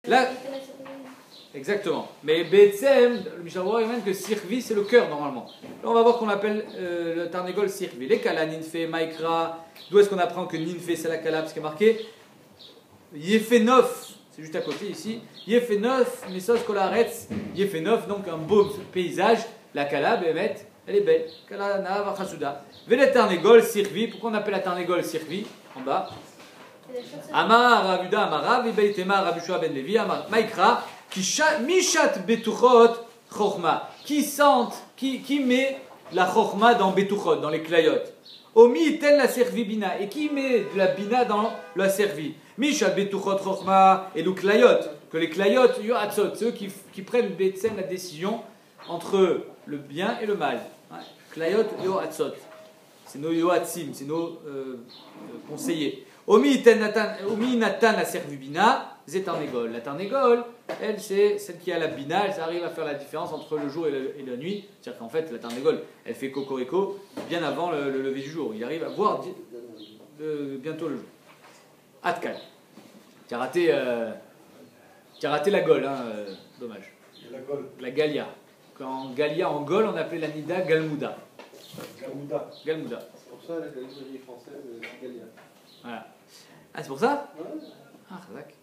Là, exactement. Mais Betsem, le Mishnah Berurah il même que Sirvi c'est le cœur normalement. Là on va voir qu'on appelle le Tarnegol Sirvi. Les Kala, Ninfe, Maïkra. D'où est-ce qu'on apprend que Ninfe c'est la Kala? Parce qu'il est marqué Yefenof, c'est juste à côté ici. Yefenof, Mesos Kolaretz. Yefenof, donc un beau paysage. La Kala, Bemet, elle est belle. Kala Nava Chasuda. Vele Tarnegol Sirvi. Pourquoi on appelle la Tarnegol Sirvi? En bas. Amar Ravuda Amara, Vibeitema Rabishua Ben Levi, Amar Maïkra. Mishat betuchot chokhma, qui met la chokhma dans betuchot, dans les clayot. Omi tel la servi bina, et qui met de la bina dans la servi. Mishat betuchot chokhma et le clayot, que les clayot yoatzot, ceux qui prennent la décision entre le bien et le mal. Clayot yoatzot, c'est nos yoatzim, c'est nos conseillers. Omi natan la servi bina. C'est Tarnegol. La Tarnegol, elle, c'est celle qui a la bina, elle arrive à faire la différence entre le jour et la nuit. C'est-à-dire qu'en fait, la Tarnegol, elle fait cocorico bien avant le lever du jour. Il arrive à voir bientôt le jour. Atkan. Tu as raté la Gaule, hein, dommage. La Gaule. La Galia. Quand Galia en Gaule, on appelait la Nida Galmouda. Galmouda. Galmouda. C'est pour ça la librairie française, Galia. Voilà. Ah, c'est pour ça? Ouais. Ah, Khazak.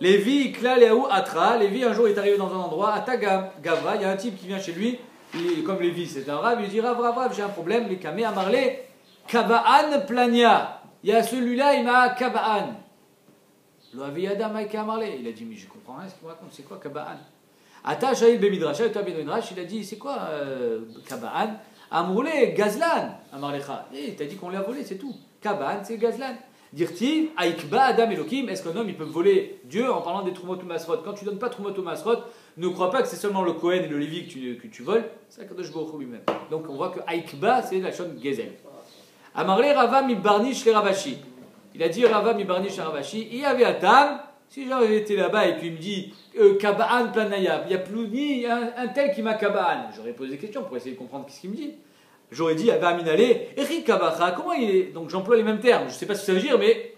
Lévi, Klaléaou, Atra. Lévi, un jour, est arrivé dans un endroit, Ata Gavra. Il y a un type qui vient chez lui, comme Lévi, c'est un rab, il lui dit Rav, j'ai un problème, les Kamé à Marlé, Kaba'an Plania. Il y a celui-là, il m'a Kaba'an. Lo Aviyada Maïka Marlé. Il a dit, mais je comprends rien ce qu'il me raconte, c'est quoi Kaba'an? Ata Shaïl Bemidrash, il a dit, c'est quoi Kaba'an? Amourlé, Gazlan, Amarlecha. Il t'a dit qu'on l'a volé, c'est tout. Kaba'an, c'est Gazlan. Dire-t-il, Aïkba Adam Elohim, est-ce qu'un homme il peut voler Dieu en parlant des Trumot ou Masrot? Quand tu ne donnes pas Trumot ou Masrot, ne crois pas que c'est seulement le Kohen et le Lévi que tu voles, c'est Akadosh Baruch Hu lui-même. Donc on voit que Aïkba c'est la chaîne Gezel. Amarle Rava mi barnish le Ravashi. Il a dit Rava mi barnish le Ravashi, il y avait Atam, si j'avais été là-bas et qu'il me dit Kaba'an Planaya, il y a plus ni un tel qui m'a Kaba'an. J'aurais posé des questions pour essayer de comprendre ce qu'il me dit. J'aurais dit, Ava Aminale, Eric Kabacha, comment il est. Donc j'emploie les mêmes termes, je ne sais pas ce que ça veut dire, mais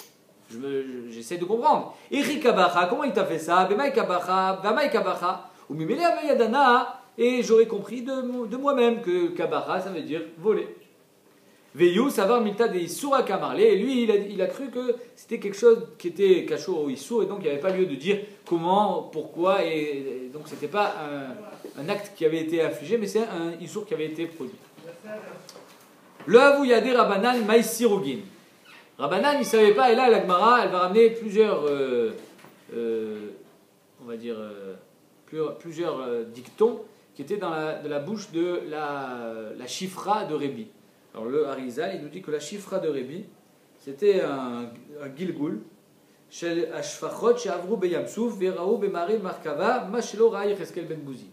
j'essaie de comprendre. Eric Kabacha, comment il t'a fait ça? Bemaï Kabacha, Bamaï Kabacha, ou Mimele Avayadana, et j'aurais compris de moi-même que Kabacha, ça veut dire voler. Veyu, savoir Milta de Issoura Kamarle, et lui, il a cru que c'était quelque chose qui était cachot au Issou, et donc il n'y avait pas lieu de dire comment, pourquoi, et donc c'était pas un acte qui avait été infligé, mais c'est un Issour qui avait été produit. Le Havou Yadé Rabanan Maïsirugin. Rabanan, il ne savait pas, et là, la Gemara, elle va ramener plusieurs, on va dire, plusieurs dictons qui étaient dans la bouche de la Chifra de Rébi. Alors, le Harizal, il nous dit que la Chifra de Rébi, c'était un Gilgul, chez Ashfachot, chez Avrou Beyamsouf, Veraou Bemari Markava, Machelo Raï Cheskel Ben Bouzi.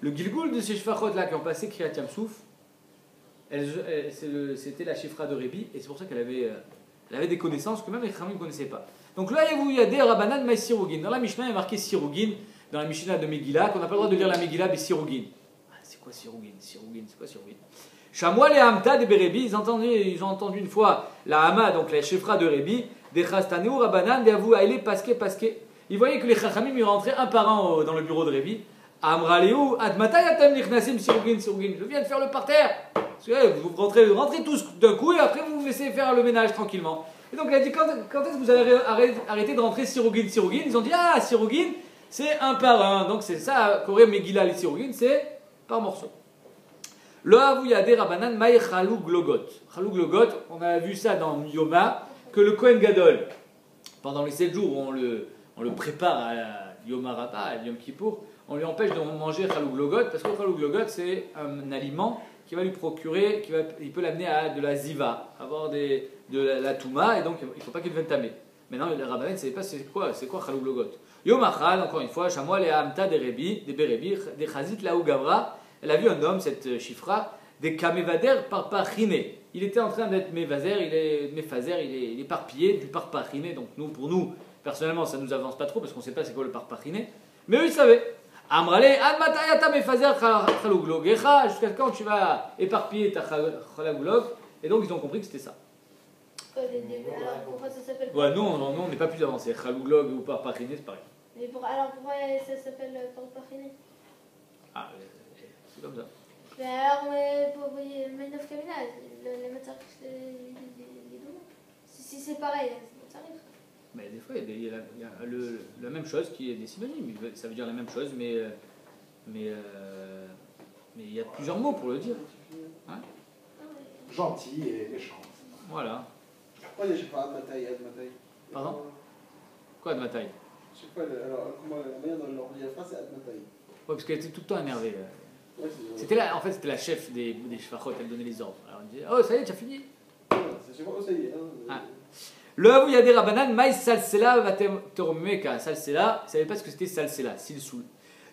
Le Gilgul de ces Shfachot-là qui ont passé Kriyat Yamsouf, c'était la Chifra de Rébi, et c'est pour ça qu'elle avait des connaissances que même les Khamim ne connaissaient pas. Donc là, il y a des Rabanan Maï Sirugin. Dans la Mishnah, il y a marqué Sirugin, dans la Mishnah de Megillah, qu'on n'a pas le droit de lire la Megillah, mais Sirugin. Ah, c'est quoi Sirugin? Sirugin, c'est quoi Sirugin? Chamois et Hamta des Bérébi, ils ont entendu une fois la Hama, donc la Chifra de Rébi, des Chastanéou, Rabanan, des Avou Aïlé, Paske. Ils voyaient que les Chachamim, ils rentraient un par un dans le bureau de Rébi. Amraleou, Admatayatam Nichnasim Sirugin. Je viens de faire le parterre. Vous rentrez tous d'un coup et après vous vous laissez faire le ménage tranquillement. Et donc il a dit quand est-ce que vous allez arrêter de rentrer Sirugin? Ils ont dit ah Sirugin c'est un par un. Donc c'est ça qu'aurait Megillah les Sirugin, c'est par morceau. Le Havou Yadé Rabanan Maï Chalou Glogot. Chalou Glogot, on a vu ça dans Yoma, que le Kohen Gadol, pendant les 7 jours où on le prépare à la Yom Harata, à Yom Kippour, on lui empêche de manger Chalou Glogot parce que le Chalou Glogot c'est un aliment qui va lui procurer, il peut l'amener à de la ziva, avoir de la touma, et donc il ne faut pas qu'il devienne tamé. Maintenant, les rabbins ne savaient pas c'est quoi Chalou Glogot. Yom Achad, encore une fois, Chamois le Hamta des Bérébi, des Chazit Laou Gavra, elle a vu un homme, cette Chifra, des Kamevader par Parchine. Il était en train d'être méfazer, il est éparpillé du parpachine. Donc pour nous, personnellement, ça ne nous avance pas trop parce qu'on ne sait pas c'est quoi le parpachine. Mais eux, ils savaient. Amrale, Admatayata mefazer chaluglogecha, jusqu'à quand tu vas éparpiller ta chalaglog. Et donc ils ont compris que c'était ça. Alors pourquoi ça s'appelle Ouais, nous on n'est pas plus avancé. Chalaglog ou parpachine, c'est pareil. Mais alors pourquoi ça s'appelle Parpachini? Ah, c'est comme ça. Mais alors, mais neuf Kamina, les matières, les deux. Si c'est pareil, ça arrive. Mais des fois, il y a la même chose qui est des synonymes. Ça veut dire la même chose, mais il y a plusieurs mots pour le dire. Hein? Gentil et méchant. Voilà. Pourquoi je sais pas Admatay, Admatay? Pardon? Quoi de ma taille? Je sais pas, alors comment la manière dont leur dit la phrase c'est Admatay. Ouais, parce qu'elle était tout le temps énervée. Ouais, En fait, c'était la chef des shfachot, elle donnait les ordres. Alors on disait, oh, ça y est, tu as fini. Je sais pas où ça y est. Ah. Le Havou Yadé Rabanan, Maïs Salsela va te remuer qu'à Salsela, il ne savait pas ce que c'était Salsela, Silsoul.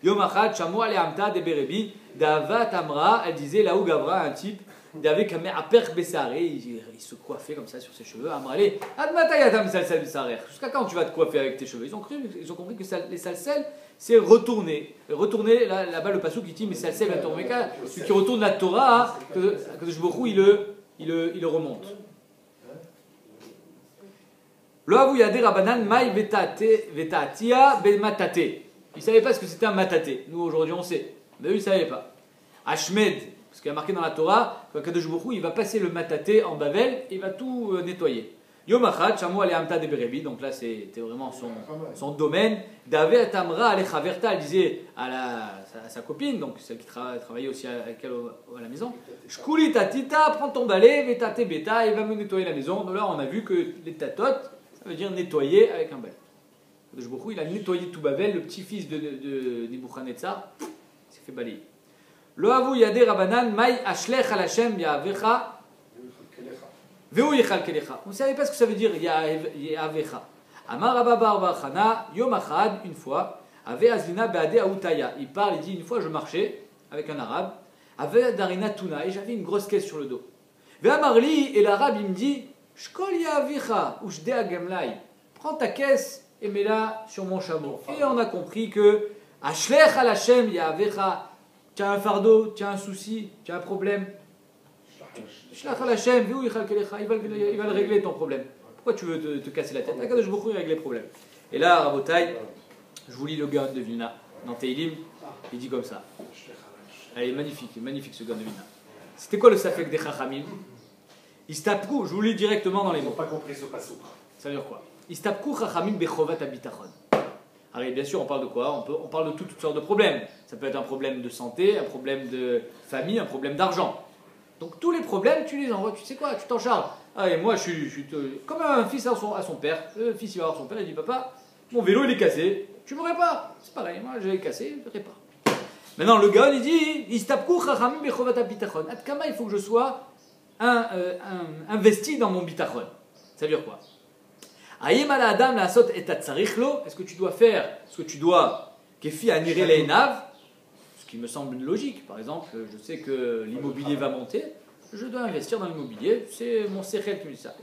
Yom Achad, Shamo Ale Amta de Berebi, Dava Tamra, elle disait, là où Gavra, un type, d'avec un aper Bessaré, il se coiffait comme ça sur ses cheveux. Amrale, Admatayatam Salsel Bessaré. Jusqu'à quand tu vas te coiffer avec tes cheveux? Ils ont compris que les salsel, c'est retourner. Retourner, là-bas le passou qui dit, mais salsel va te remuer qu'à celui qui retourne la Torah, que je beaucoup il le remonte. Le Havou Yadé Rabanan Maï Vetatia Bematate. Il ne savait pas ce que c'était un matate. Nous aujourd'hui on sait. Mais eux ils ne savaient pas. Ashmed, parce qu'il y a marqué dans la Torah, qu'Akadosh Baruch Hu, il va passer le matate en Bavel et il va tout nettoyer. Yom Achad, Shamo Ale Amta de Berebi, donc là c'était vraiment son domaine. Dave Atamra Ale Chaverta, elle disait à sa copine, donc celle qui travaillait aussi avec elle à la maison, Shkuli Tatita, prends ton balai, Vetate Beta, et va me nettoyer la maison. Donc là on a vu que les tatotes, ça veut dire nettoyer avec un balai. Akadosh Baruch Hu, il a nettoyé tout Bavel, le petit-fils de Nebuchadnezzar, il s'est fait balayer. Lo Havou Yadé Rabanan, Maï Ashlech al Hashem Yavecha, Veu Yechal Kelecha. On ne savait pas ce que ça veut dire Yavecha. Amar Rabba Bar Bar Chana, Yom Achad, une fois, Ave Azlina Beade Aoutaya. Il parle, il dit une fois je marchais avec un arabe, Ave Darina Tuna, et j'avais une grosse caisse sur le dos. Ve Amarli, et l'arabe il me dit, Shkol Yavecha, ou Shdea Gemlai. Prends ta caisse et mets-la sur mon chameau. Et on a compris que Ashlech al Hashem Yavecha. Tu as un fardeau, tu as un souci, tu as un problème. Il va le régler ton problème. Pourquoi tu veux te casser la tête? Akadosh Baruch Hu règle les problèmes. Et là, Rabotai, je vous lis le Gaon de Vilna dans Teilim. Il dit comme ça. Elle est magnifique, magnifique ce Gaon de Vilna. C'était quoi le safek des Chachamim? Istapku, je vous lis directement dans les Ils n'ont mots. pas compris ce passage. Ça veut dire quoi? Istapku Chachamim bechovat habitachon. Alors bien sûr, on parle de quoi? On parle de toutes sortes de problèmes. Ça peut être un problème de santé, un problème de famille, un problème d'argent. Donc tous les problèmes, tu les envoies, tu sais quoi, tu t'en charges. Ah, et moi, je suis comme un fils à son père. Le fils, il va voir son père, il dit, papa, mon vélo, il est cassé, tu me répares. C'est pareil, moi, je l'ai cassé, je répare. Maintenant, le gars, il dit, il faut que je sois investi dans mon bitachon. Ça veut dire quoi? Est-ce que tu dois faire ce que tu dois, ce qui me semble logique. Par exemple, je sais que l'immobilier va monter, je dois investir dans l'immobilier, c'est mon sechel qui me dit ça.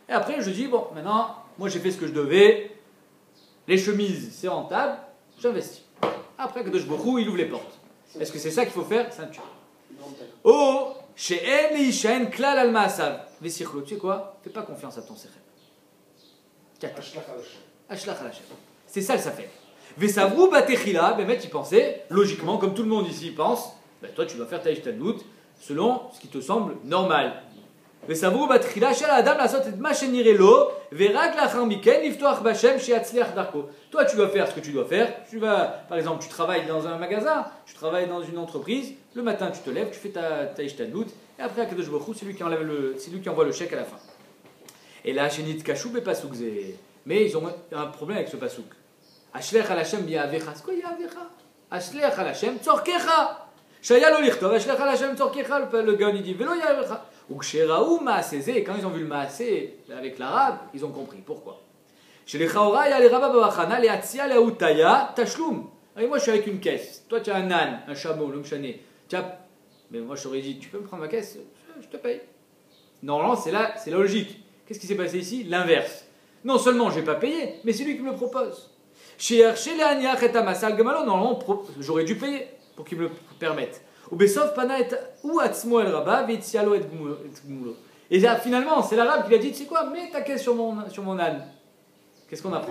Et après, je dis, bon, maintenant, moi j'ai fait ce que je devais, les chemises, c'est rentable, j'investis. Après, Kadosh Baruch Hu, il ouvre les portes. Est-ce que c'est ça qu'il faut faire? Ceinture. Oh, chez Elishaen Klal al Maasav. Vesichlo, tu sais quoi? Fais pas confiance à ton sechel. Ashlach al Hashem. C'est ça le safek. Vesavrou batechila, ben mec, il pensait, logiquement, comme tout le monde ici pense, ben toi tu dois faire ta ishtadlut selon ce qui te semble normal. Vesavrou batechila, shel adam la sot et machenirelo, verag lachar miken, iftoach bashem, sheatzliach darko. Toi tu dois faire ce que tu dois faire. Tu vas, par exemple, tu travailles dans un magasin, tu travailles dans une entreprise, le matin tu te lèves, tu fais ta ishtadlut, et après, Akadosh Baruch Hu, c'est lui qui envoie le chèque à la fin. Et là, Shenit Kachou, mais ils ont un problème avec ce pasouk. Ashlech al Hashem yavecha. C'est quoi yavecha? Ashlech al Hashem tzorkecha. Shaya lo lichtov, Ashlech al Hashem tzorkecha. Le gars il dit velo yavecha. Ou ksheraou maaseze. Et quand ils ont vu le maasé avec l'arabe, ils ont compris. Pourquoi? Chez les chaora, il y a les rabba bavachana, les atzia, les aoutaya, tashloum. Et moi je suis avec une caisse. Toi tu as un âne, un chameau, l'omchané. Mais moi je t'aurais dit, tu peux me prendre ma caisse? Je te paye. Normalement c'est la logique. Qu'est-ce qui s'est passé ici? L'inverse. Non seulement je n'ai pas payé, mais c'est lui qui me le propose. Normalement, j'aurais dû payer pour qu'il me le permette. Et là, finalement, c'est l'arabe qui lui a dit, tu sais quoi, mets ta caisse sur mon âne. Qu'est-ce qu'on apprend?